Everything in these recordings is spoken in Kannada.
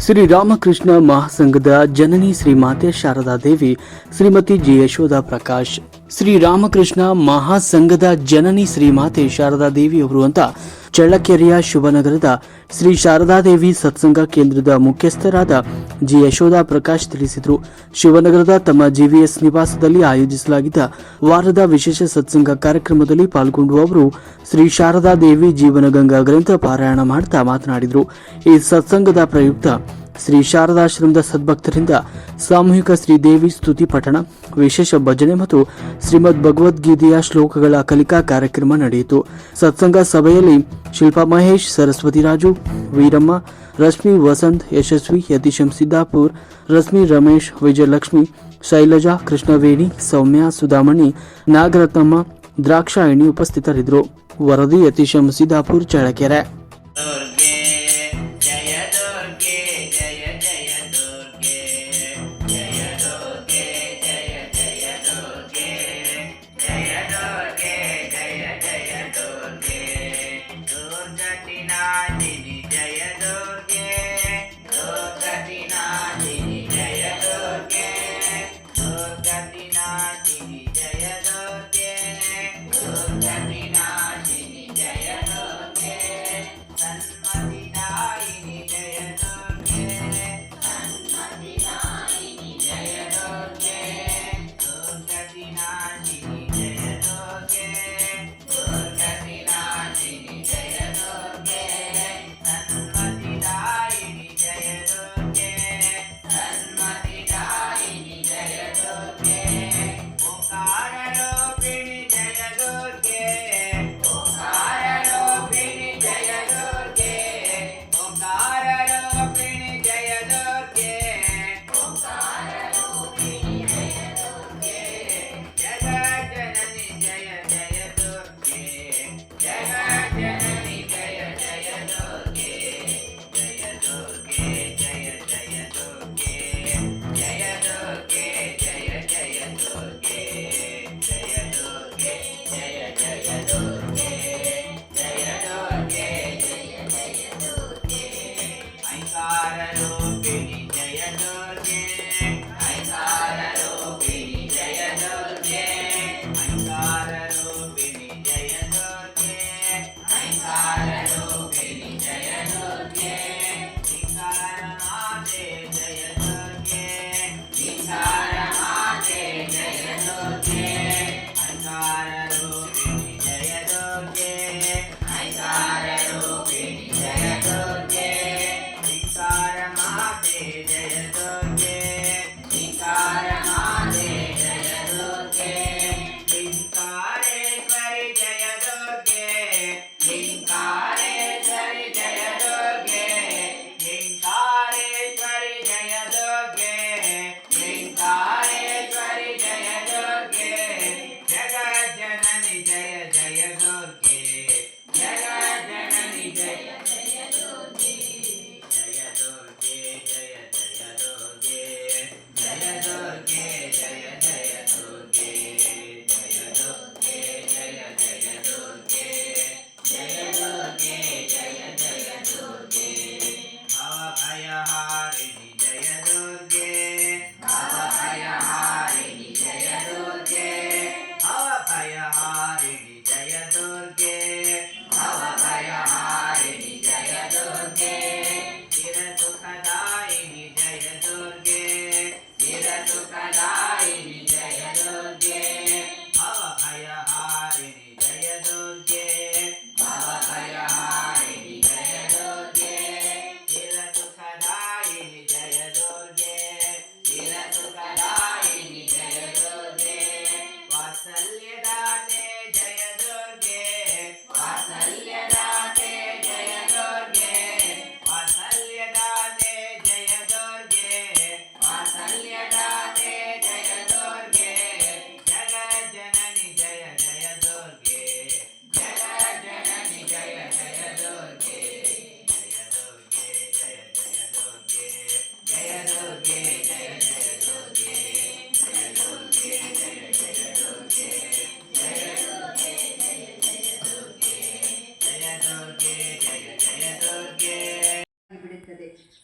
ಶ್ರೀ ರಾಮಕೃಷ್ಣ ಮಹಾಸಂಘದ ಜನನಿ ಶ್ರೀಮಾತೆ ಶಾರದಾ ದೇವಿ ಶ್ರೀಮತಿ ಜಿ ಯಶೋಧ ಪ್ರಕಾಶ್. ಶ್ರೀ ರಾಮಕೃಷ್ಣ ಮಹಾಸಂಘದ ಜನನಿ ಶ್ರೀಮಾತೆ ಶಾರದಾ ದೇವಿಯವರು ಅಂತ ಚಳ್ಳಕೆರೆಯ ಶುಭನಗರದ ಶ್ರೀ ಶಾರದಾದೇವಿ ಸತ್ಸಂಗ ಕೇಂದ್ರದ ಮುಖ್ಯಸ್ಥರಾದ ಜಿ ಯಶೋಧ ಪ್ರಕಾಶ್ ತಿಳಿಸಿದರು. ಶಿವನಗರದ ತಮ್ಮ ಜಿವಿಎಸ್ ನಿವಾಸದಲ್ಲಿ ಆಯೋಜಿಸಲಾಗಿದ್ದ ವಾರದ ವಿಶೇಷ ಸತ್ಸಂಗ ಕಾರ್ಯಕ್ರಮದಲ್ಲಿ ಪಾಲ್ಗೊಂಡು ಅವರು ಶ್ರೀ ಶಾರದಾದೇವಿ ಜೀವನಗಂಗಾ ಗ್ರಂಥ ಪಾರಾಯಣ ಮಾಡ್ತಾ ಮಾತನಾಡಿದರು. ಈ ಸತ್ಸಂಗದ ಪ್ರಯುಕ್ತ ಶ್ರೀ ಶಾರದಾಶ್ರಮದ ಸದ್ಭಕ್ತರಿಂದ ಸಾಮೂಹಿಕ ಶ್ರೀದೇವಿ ಸ್ತುತಿ ಪಠಣ, ವಿಶೇಷ ಭಜನೆ ಮತ್ತು ಶ್ರೀಮದ್ ಭಗವದ್ಗೀತೆಯ ಶ್ಲೋಕಗಳ ಕಲಿಕಾ ಕಾರ್ಯಕ್ರಮ ನಡೆಯಿತು. ಸತ್ಸಂಗ ಸಭೆಯಲ್ಲಿ ಶಿಲ್ಪಾ ಮಹೇಶ್, ಸರಸ್ವತಿ ರಾಜು, ವೀರಮ್ಮ, ರಶ್ಮಿ ವಸಂತ್, ಯಶಸ್ವಿ, ಯತೀಶಂ ಸಿದ್ದಾಪುರ್, ರಶ್ಮಿ ರಮೇಶ್, ವಿಜಯಲಕ್ಷ್ಮಿ, ಶೈಲಜಾ, ಕೃಷ್ಣವೇಣಿ, ಸೌಮ್ಯ, ಸುಧಾಮಣಿ, ನಾಗರತ್ನಮ್ಮ, ದ್ರಾಕ್ಷಾಯಣಿ ಉಪಸ್ಥಿತರಿದ್ದರು. ವರದಿ ಯತೀಶಂ ಸಿದ್ದಾಪುರ್, ಚಳ್ಳಕೆರೆ.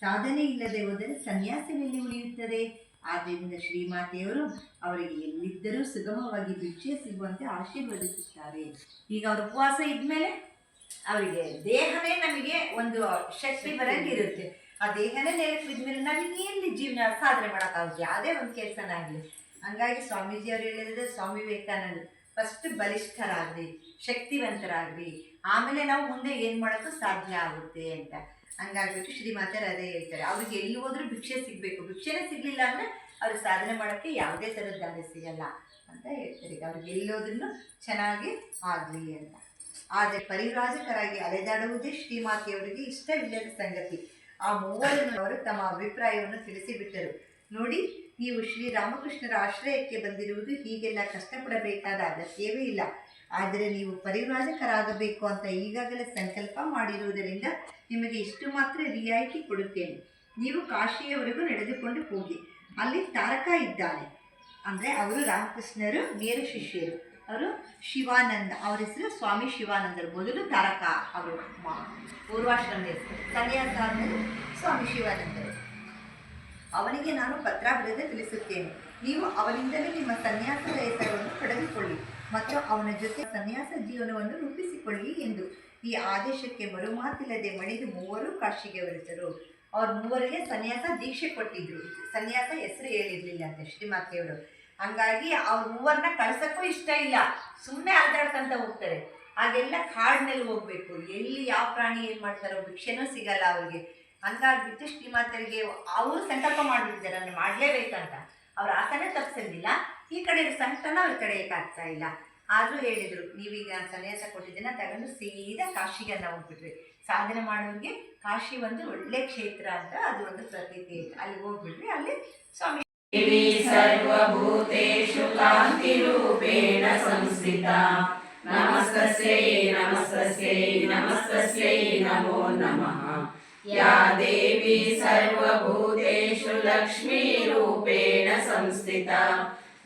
ಸಾಧನೆ ಇಲ್ಲದೆ ಹೋದರೆ ಸನ್ಯಾಸವೆಲ್ಲಿ ಉಳಿಯುತ್ತದೆ. ಆದ್ದರಿಂದ ಶ್ರೀಮಾತೆಯವರು ಅವರಿಗೆ ಎಲ್ಲಿದ್ದರೂ ಸುಗಮವಾಗಿ ಭಿಕ್ಷೆ ಸಿಗುವಂತೆ ಆಶೀರ್ವದಿಸುತ್ತಾರೆ. ಈಗ ಅವ್ರ ಉಪವಾಸ ಇದ್ಮೇಲೆ ಅವರಿಗೆ ದೇಹನೇ ನಮಗೆ ಒಂದು ಶಕ್ತಿ ಬರಂಗಿರುತ್ತೆ. ಆ ದೇಹನೇ ನೆಲಕ್ಕೆ ಬಿದ್ಮೇಲೆ ನಮಗೆ ಎಲ್ಲಿ ಜೀವನ ಸಾಧನೆ ಮಾಡೋಕ್ಕಾಗುತ್ತೆ, ಯಾವುದೇ ಒಂದು ಕೆಲಸನಾಗಲಿ. ಹಂಗಾಗಿ ಸ್ವಾಮೀಜಿ ಅವರು ಹೇಳಿದ್ರೆ, ಸ್ವಾಮಿ ವಿವೇಕಾನಂದ ಫಸ್ಟ್ ಬಲಿಷ್ಠರಾಗ್ರಿ, ಶಕ್ತಿವಂತರಾಗ್ರಿ, ಆಮೇಲೆ ನಾವು ಮುಂದೆ ಏನು ಮಾಡೋಕ್ಕೂ ಸಾಧ್ಯ ಆಗುತ್ತೆ ಅಂತ. ಹಂಗಾಗ್ಬಿಟ್ಟು ಶ್ರೀಮಾತೆಯರು ಅದೇ ಹೇಳ್ತಾರೆ. ಅವ್ರಿಗೆ ಎಲ್ಲಿ ಹೋದ್ರೂ ಭಿಕ್ಷೆ ಸಿಗಬೇಕು, ಭಿಕ್ಷೆನೇ ಸಿಗಲಿಲ್ಲ ಅಂದರೆ ಅವ್ರಿಗೆ ಸಾಧನೆ ಮಾಡೋಕ್ಕೆ ಯಾವುದೇ ಥರದ ದಾರಿ ಸಿಗಲ್ಲ ಅಂತ ಹೇಳ್ತಾರೆ. ಈಗ ಅವ್ರಿಗೆ ಎಲ್ಲೋದ್ರೂ ಚೆನ್ನಾಗಿ ಆಗಲಿ ಅಂತ. ಆದರೆ ಪರಿವ್ರಾಜಕರಾಗಿ ಅಲೆದಾಡುವುದೇ ಶ್ರೀಮಾತೆಯವರಿಗೆ ಇಷ್ಟವಿಲ್ಲದ ಸಂಗತಿ. ಆ ಮೂವರನ್ನು ಅವರು ತಮ್ಮ ಅಭಿಪ್ರಾಯವನ್ನು ತಿಳಿಸಿಬಿಟ್ಟರು. ನೋಡಿ, ನೀವು ಶ್ರೀರಾಮಕೃಷ್ಣರ ಆಶ್ರಯಕ್ಕೆ ಬಂದಿರುವುದು ಹೀಗೆಲ್ಲ ಕಷ್ಟಪಡಬೇಕಾದ ಅಗತ್ಯವೇ ಇಲ್ಲ. ಆದರೆ ನೀವು ಪರಿವ್ರಾಜಕರಾಗಬೇಕು ಅಂತ ಈಗಾಗಲೇ ಸಂಕಲ್ಪ ಮಾಡಿರುವುದರಿಂದ ನಿಮಗೆ ಇಷ್ಟು ಮಾತ್ರ ರಿಯಾಯಿತಿ ಕೊಡುತ್ತೇನೆ. ನೀವು ಕಾಶಿಯವರೆಗೂ ನಡೆದುಕೊಂಡು ಹೋಗಿ. ಅಲ್ಲಿ ತಾರಕ ಇದ್ದಾನೆ, ಅಂದರೆ ಅವರು ರಾಮಕೃಷ್ಣರು ನೇರ ಶಿಷ್ಯರು. ಅವರು ಶಿವಾನಂದ, ಅವರ ಹೆಸರು ಸ್ವಾಮಿ ಶಿವಾನಂದರು. ಮೊದಲು ತಾರಕ ಅವರು ಪೂರ್ವಾಶ್ರಮದ ಹೆಸರು, ಸನ್ಯಾಸ ಆದಮೇಲೆ ಸ್ವಾಮಿ ಶಿವಾನಂದರು. ಅವನಿಗೆ ನಾನು ಪತ್ರ ಬರೆದು ತಿಳಿಸುತ್ತೇನೆ. ನೀವು ಅವನಿಂದಲೇ ನಿಮ್ಮ ಸನ್ಯಾಸದ ಹೆಸರನ್ನು ಪಡೆದುಕೊಳ್ಳಿ ಮತ್ತು ಅವನ ಜೊತೆ ಸನ್ಯಾಸ ಜೀವನವನ್ನು ರೂಪಿಸಿಕೊಳ್ಳಿ ಎಂದು. ಈ ಆದೇಶಕ್ಕೆ ಮರುಮಾತಿಲ್ಲದೆ ಮಣಿದು ಮೂವರು ಕಾಶಿಗೆ ಹೊರಟರು. ಅವ್ರ ಮೂವರಿಗೆ ಸನ್ಯಾಸ ದೀಕ್ಷೆ ಕೊಟ್ಟಿದ್ರು. ಸನ್ಯಾಸ ಹೆಸರು ಹೇಳಿರಲಿಲ್ಲ ಅಂತ ಶ್ರೀಮಾತೆಯವರು. ಹಂಗಾಗಿ ಅವ್ರ ಮೂವರನ್ನ ಕಳ್ಸೋಕ್ಕೂ ಇಷ್ಟ ಇಲ್ಲ, ಸುಮ್ಮನೆ ಅಲ್ದಾಡ್ಕೊಂತ ಹೋಗ್ತಾರೆ. ಹಾಗೆಲ್ಲ ಕಾಡಿನಲ್ಲಿ ಹೋಗ್ಬೇಕು, ಎಲ್ಲಿ ಯಾವ ಪ್ರಾಣಿ ಏನು ಮಾಡ್ತಾರೋ ಭಿಕ್ಷೆನೂ ಸಿಗಲ್ಲ ಅವ್ರಿಗೆ. ಹಂಗಾಗ್ಬಿಟ್ಟು ಶ್ರೀಮಾತೆಯರಿಗೆ ಅವರು ಸಂಕಲ್ಪ ಮಾಡಿಬಿಟ್ಟಿದ್ದಾರೆ, ನಾನು ಮಾಡಲೇಬೇಕಂತ. ಅವ್ರ ಆಸನೆ ತಪ್ಪಿಸಂಗಿಲ್ಲ, ಈ ಕಡೆ ಸಂಕಟನ ಅವ್ರ ತಡೆಯೋಕ್ಕಾಗ್ತಾ ಇಲ್ಲ. ಆದರೂ ಹೇಳಿದರು, ನೀವೀಗ ಸನ್ಯಾಸ ಕೊಟ್ಟಿದ್ದನ್ನು ತಗೊಂಡು ಸೀದಾ ಕಾಶಿಗೆ ನಾವು ಹೋಗ್ಬಿಟ್ರಿ. ಸಾಧನೆ ಮಾಡೋರಿಗೆ ಕಾಶಿ ಒಂದು ಒಳ್ಳೆ ಕ್ಷೇತ್ರ ಅಂತ ಅದು ಒಂದು ಪ್ರತೀತಿ. ಅಲ್ಲಿ ಹೋಗ್ಬಿಟ್ರಿ. ಅಲ್ಲಿ ಸ್ವಾಮಿ ಸರ್ವಭೂತೇಷು ಕಾಂತಿರೂಪೇಣ ಸಂಸ್ಥಿತಾ ನಮಸ್ತಸ್ಯೈ ನಮಸ್ತಸ್ಯೈ ನಮಸ್ತಸ್ಯೈ ನಮೋ ನಮಃ. ಯಾ ದೇವಿ ಸರ್ವಭೂತೇಷು ಲಕ್ಷ್ಮೀರೂಪೇಣ ಸಂಸ್ಥಿತಾ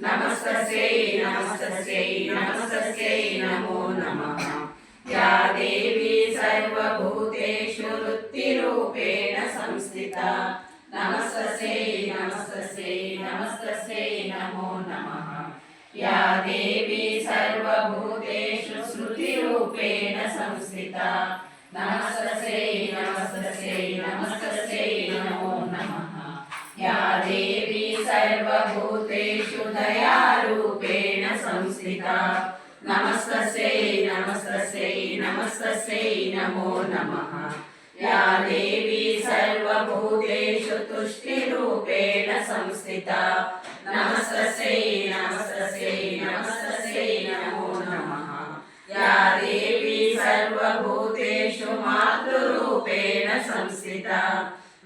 ನಮಸ್ತಸ್ಯೈ ನಮಸ್ತಸ್ಯೈ ನಮಸ್ತಸ್ಯೈ ನಮೋ ನಮಃ. ಯಾ ದೇವಿ ಸರ್ವಭೂತೇಷು ವೃತ್ತಿರೂಪೇಣ ಸಂಸ್ಥಿತಾ ನಮಸ್ತಸ್ಯೈ ನಮಸ್ತಸ್ಯೈ ನಮಸ್ತಸ್ಯೈ ನಮೋ ನಮಃ. ಯಾ ದೇವಿ ಸರ್ವಭೂತೇಷು ಸ್ಮೃತಿರೂಪೇಣ ಸಂಸ್ಥಿತಾ ನಮಸ್ತಸ್ಯೈ ನಮಸ್ತಸ್ಯೈ ನಮಸ್ತಸ್ಯೈ ನಮೋ ನಮಃ. ಯಾ ದೇವಿ ಸರ್ವಭೂತೇಷು ದಯಾರೂಪೇಣ ಸಂಸ್ಥಿತಾ ನಮಸ್ತಸ್ಯೈ ನಮಸ್ತಸ್ಯೈ ನಮಸ್ತಸ್ಯೈ ನಮೋ ನಮಃ. ಯಾ ದೇವಿ ಸರ್ವಭೂತೇಷು ತುಷ್ಟಿರೂಪೇಣ ಸಂಸ್ಥಿತಾ ನಮಸ್ತಸ್ಯೈ ನಮಸ್ತಸ್ಯೈ ನಮಸ್ತಸ್ಯೈ ನಮೋ ನಮಃ. ಯಾ ದೇವಿ ಸರ್ವಭೂತೇಷು ಮಾತೃರೂಪೇಣ ಸಂಸ್ಥಿತಾ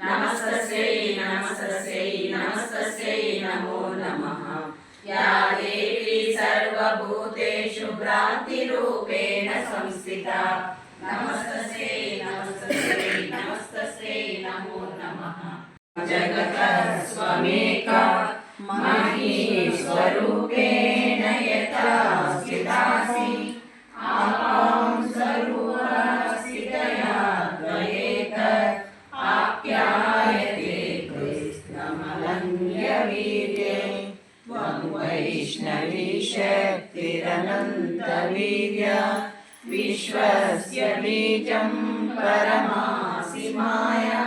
ನಮಸ್ತಸ್ಯೈ ನಮಸ್ತಸ್ಯೈ ನಮಸ್ತಸ್ಯೈ ನಮೋ ನಮಃ. ಯಾ ದೇವಿ ಸರ್ವಭೂತೇಷು ಭ್ರಾಂತಿರೂಪೇಣ ಸಂಸ್ಥಿತಾ ನಮಸ್ತಸ್ಯೈ ನಮಸ್ತಸ್ಯೈ ನಮಸ್ತಸ್ಯೈ ನಮೋ ನಮಃ. ಜಗತಃ ಸ್ವಮೇಕಾ ಮಹೀಶ್ವರೂಪೇಣ ಯಥಾ ಸ್ಥಿತಾಸಿ ಆಪಾಂ ಸರ್ವಸ್ಥಿತಯಾ ದ್ವಯೇತತ್ ಆಪ್ಯಾಯತೆ ಕೃಷ್ಣಮನನ್ಯವೀರ್ಯೇ ತ್ವಂ ವೈಷ್ಣವೀ ಶಕ್ತಿರನಂತವೀರ್ಯ ವಿಶ್ವಸ್ಯ ಬೀಜಂ ಪರಮಾಸಿ ಮಾಯಾ